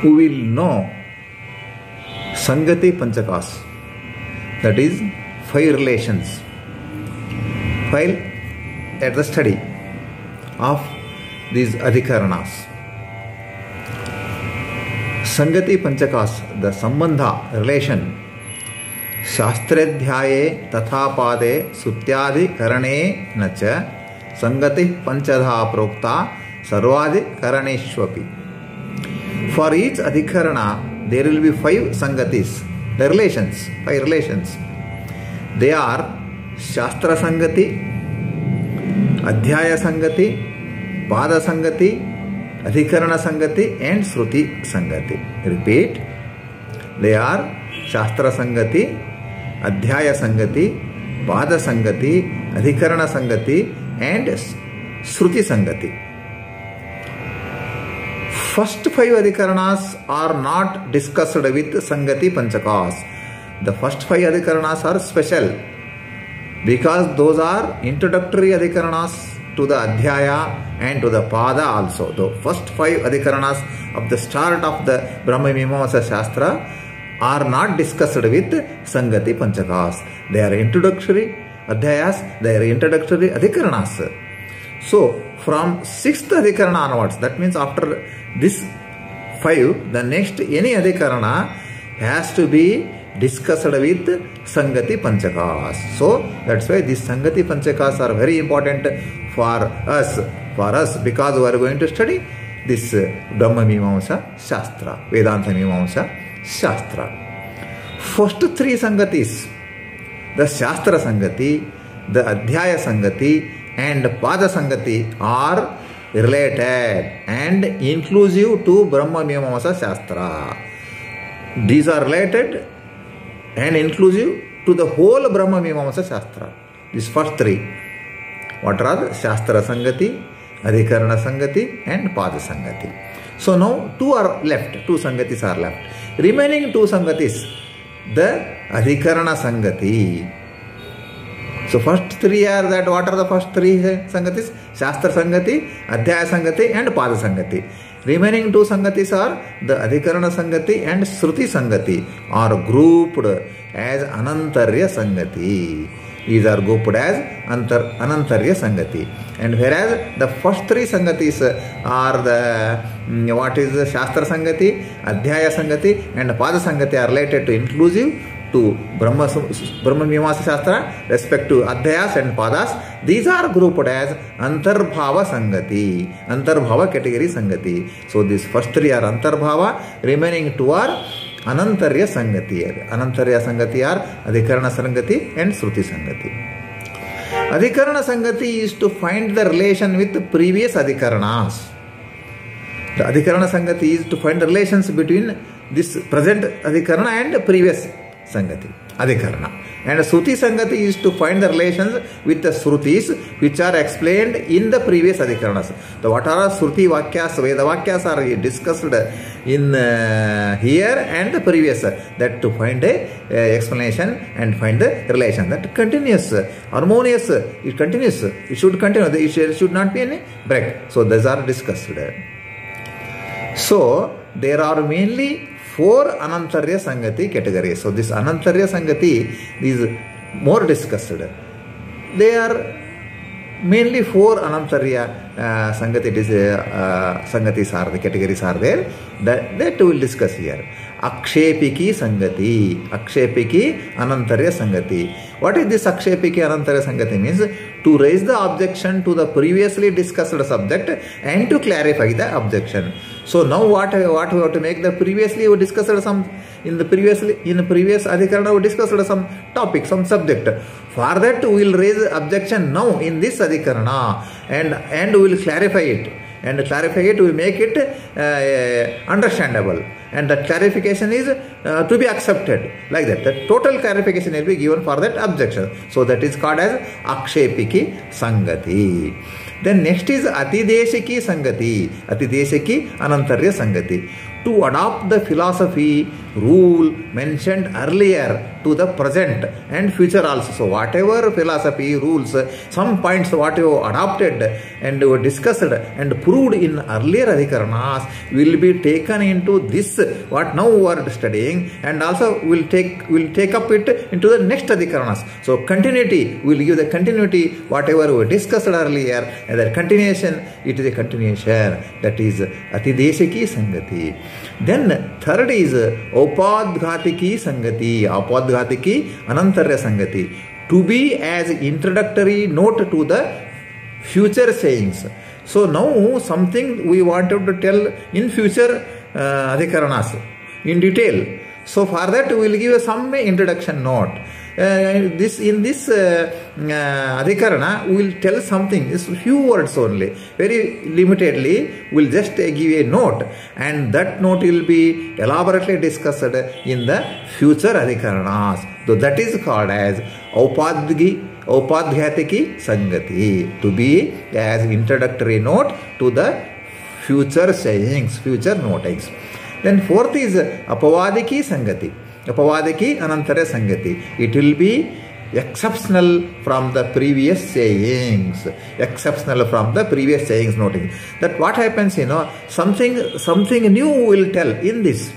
we will know Sangati Panchakas, that is 5 relations, while at the study of these Adhikaranas. Sangati Panchakas, the Sambandha, relation, Shastradhyaye tatha pade sutyadi karane nacha Sangati Panchadha prokta sarvadi karaneshwapi. For each Adhikarana, there will be 5 Sangatis, the relations, 5 relations. They are Shastra Sangati, Adhyaya Sangati, Pada Sangati, Adhikarana Sangati and Shruti Sangati. Repeat. They are Shastra Sangati, Adhyaya Sangati, Pada Sangati, Adhikarana Sangati and Shruti Sangati. First 5 Adhikaranas are not discussed with Sangati Panchakas. The first 5 Adhikaranas are special because those are introductory Adhikaranas to the Adhyaya and to the Pada also. The first 5 Adhikaranas of the start of the Brahma Mimamsa Shastra are not discussed with Sangati Panchakas. They are introductory Adhyayas, they are introductory Adhikaranas. So, from 6th Adhikarana onwards, that means after this 5, the next any Adhikarana has to be discussed with Sangati Panchakas. So, that's why these Sangati Panchakas are very important for us because we are going to study this Brahma Mimamsa Shastra, Vedanta Mimamsa Shastra. First 3 Sangatis, the Shastra Sangati, the Adhyaya Sangati and Pada Sangati are related and inclusive to Brahma Mimamsa Shastra. These are related and inclusive to the whole Brahma Mimamsa Shastra. These first 3. What are the Shastra Sangati, Adhikarana Sangati and Pada Sangati. So now 2 are left, 2 Sangatis are left. Remaining 2 Sangatis, the Adhikarana Sangati. So first 3 are that, what are the first 3 Sangatis? Shastra Sangati, Adhyaya Sangati and Pada Sangati. Remaining 2 Sangatis are the Adhikarana Sangati and Shruti Sangati are grouped as Anantarya Sangati. These are grouped as Anantarya Sangati. And whereas the first 3 Sangatis are the, what is the Shastra Sangati, Adhyaya Sangati and Pada Sangati are related to inclusive to Brahma Mimamsa Shastra, respect to Adhyayas and Padas. These are grouped as Antarbhava Sangati, Antarbhava category Sangati. So these first 3 are Antarbhava, remaining 2 are Anantarya Sangati. Anantarya Sangati are Adhikarana Sangati and Shruti Sangati. Adhikarana Sangati is to find the relation with previous Adhikaranas. The Adhikarana Sangati is to find the relations between this present Adhikarana and previous Sangati, Adhikarana. And Shruti Sangati is to find the relations with the Shrutis which are explained in the previous Adhikaranas. So what are Shruti Vakyas, Veda Vakyas are discussed in here and the previous, that to find a explanation and find the relation. That continuous, harmonious, it continues, it should continue, it should not be any break. So these are discussed. So there are mainly 4 Anantarya Sangati categories. So this Anantarya Sangati is more discussed. They are mainly 4 Anantarya Sangatis are the categories are there. That we will discuss here. Akshepiki Sangati, Akshepiki Anantarya Sangati. What is this Akshepiki Anantarya Sangati? Means to raise the objection to the previously discussed subject and to clarify the objection. So now what we have to make, the previously we discussed some in the previous Adhikarana we discussed some topic, some subject. For that we will raise objection now in this Adhikarana and we will clarify it. And clarify it, we make it understandable. And that clarification is to be accepted. Like that. The total clarification will be given for that objection. So that is called as Akshepiki Sangati. Then next is Atideshiki Sangati. Atideshiki Anantarya Sangati. To adopt the philosophy rule mentioned earlier to the present and future also. So whatever philosophy rules, some points what you adopted and were discussed and proved in earlier adhikaranas will be taken into this what now we are studying, and also will take up it into the next adhikaranas. So continuity will give the continuity whatever we discussed earlier, and the continuation, it is a continuation, that is Atideshiki Sangati. Then third is Upadghatiki Sangati. Upadghatiki Anantarya Sangati. To be as introductory note to the future sayings. So now something we wanted to tell in future adhikaranas in detail. So for that we will give some introduction note. In this adhikarana we will tell something, it's few words only, very limitedly. We will just give a note, and that note will be elaborately discussed in the future adhikaranas. So that is called as Upadghatiki Sangati, to be as introductory note to the future sayings, future notings. Then fourth is Apavadiki Sangati. Apavadiki Anantarya Sangati. It will be exceptional from the previous sayings. Exceptional from the previous sayings noting. That what happens, something new will tell in this.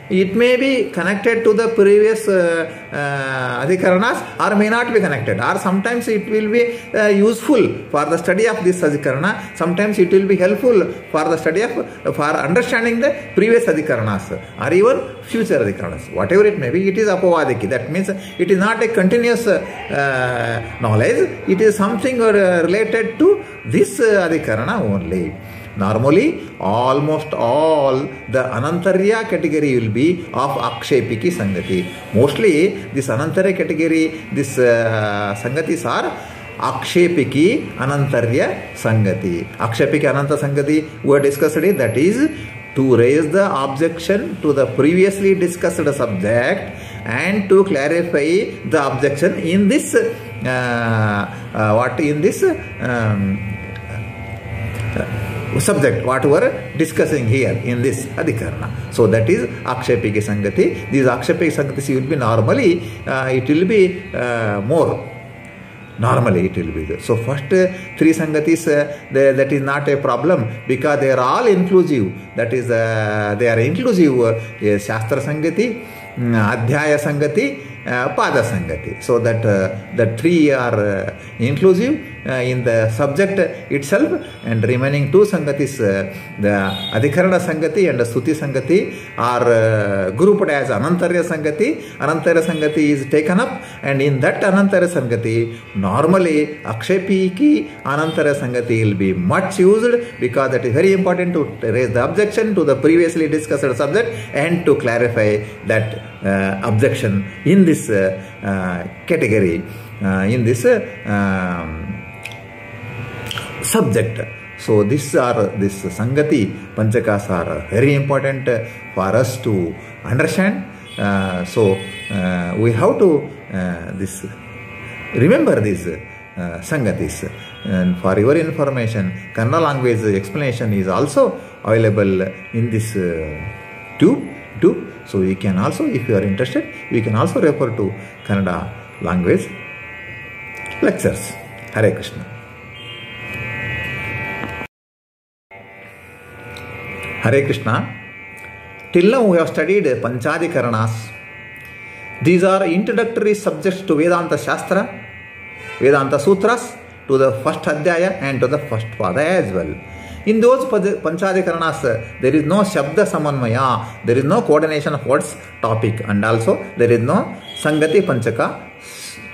It may be connected to the previous adhikaranas or may not be connected, or sometimes it will be useful for the study of this adhikarana, sometimes it will be helpful for the study of, for understanding the previous adhikaranas or even future adhikaranas. Whatever it may be, it is apavadiki. That means it is not a continuous knowledge, it is something related to this adhikarana only. Normally, almost all the Anantarya category will be of Akshepiki Sangati. Mostly, this Anantarya category, this Sangatis are Akshepiki Anantarya Sangati. Akshepiki Ananta Sangati, we have discussed it, that is to raise the objection to the previously discussed subject and to clarify the objection in this, subject what we are discussing here in this adhikarana. So that is Akshepiki Sangati. These Akshepiki Sangatis will be normally, it will be more. Normally it will be. So first three Sangatis, that is not a problem because they are all inclusive. That is, they are inclusive. Shastra Sangati, Adhyaya Sangati, Pada Sangati. So that the three are inclusive in the subject itself, and remaining two Sangatis, the Adhikarana Sangati and the Suti Sangati, are grouped as Anantarya Sangati. Anantarya Sangati is taken up, and in that Anantarya Sangati, normally Akshepiki Anantarya Sangati will be much used because that is very important to raise the objection to the previously discussed subject and to clarify that objection in this category, in this subject. So this Sangati Panchakas are very important for us to understand. So we have to remember these Sangatis. And for your information, Kannada language explanation is also available in this tube. So you can also, if you are interested, you can also refer to Kannada language lectures. Hare Krishna. Hare Krishna. Till now we have studied Panchadhikaranas. These are introductory subjects to Vedanta Shastra, Vedanta Sutras, to the first Adhyaya and to the first Pada as well. In those Panchadhikaranas, there is no Shabda Samanmaya, there is no coordination of words topic, and also there is no Sangati Panchaka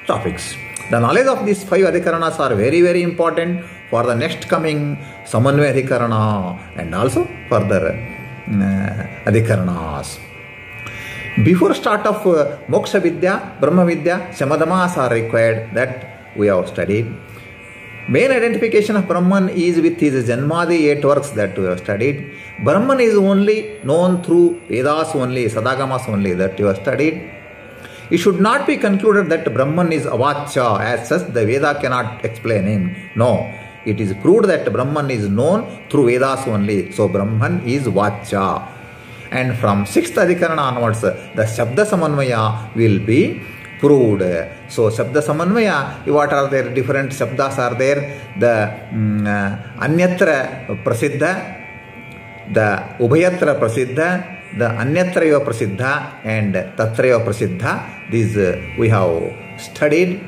topics. The knowledge of these 5 Adhikaranas are very, very important for the next coming Samanvaya Adhikarana and also further Adhikaranas. Before start of Moksha Vidya, Brahma Vidya, Shamadhamas are required, that we have studied. Main identification of Brahman is with his Janmadi 8 works that we have studied. Brahman is only known through Vedas only, Sadagamas only, that you have studied. It should not be concluded that Brahman is Avachya, as such the Veda cannot explain him. No. It is proved that Brahman is known through Vedas only. So Brahman is Vacha. And from 6th Adhikarana onwards, the Shabda Samanvaya will be proved. So Shabda Samanvaya, what are there? Different Shabdas are there. The Anyatra Prasiddha, the Ubhayatra Prasiddha, the Anyatraya Prasiddha and Tatraya Prasiddha. These we have studied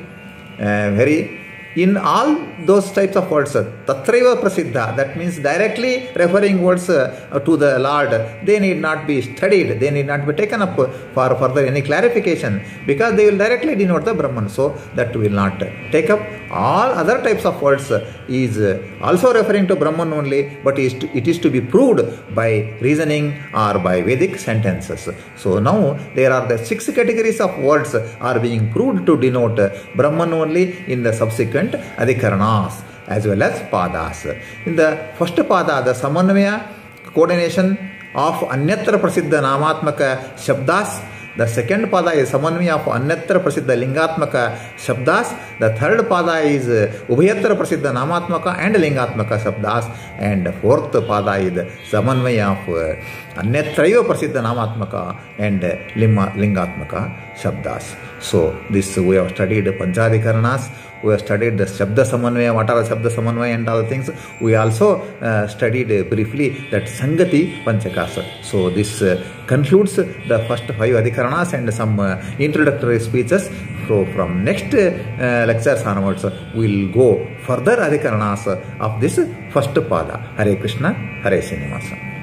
very. In all those types of words, Tatraiva Prasiddha, that means directly referring words to the Lord, they need not be studied, they need not be taken up for further any clarification, because they will directly denote the Brahman. So that will not take up. All other types of words is also referring to Brahman only, but it is to be proved by reasoning or by Vedic sentences. So now there are the 6 categories of words are being proved to denote Brahman only in the subsequent Adhikaranas as well as Padas. In the first Pada, the Samanvaya, coordination of Anyatra Prasiddha Namatmaka Shabdas. The second Pada is Samanvaya of Anyatra Prasiddha Lingatmaka Shabdas. The third Pada is Ubhayatra Prasiddha Namatmaka and Lingatmaka Shabdas. And fourth Pada is Samanvaya of Anyatraiva Prasiddha Namatmaka and Lingatmaka Shabdas. So this we have studied Panchadhikaranas. We have studied the Shabda Samanvaya, what are Shabda Samanvaya and all things. We also studied briefly that Sangati Panchakas. So this concludes the first 5 Adhikaranas and some introductory speeches. So from next lectures onwards, we will go further Adhikaranas of this first Pada. Hare Krishna, Hare Srinivasa.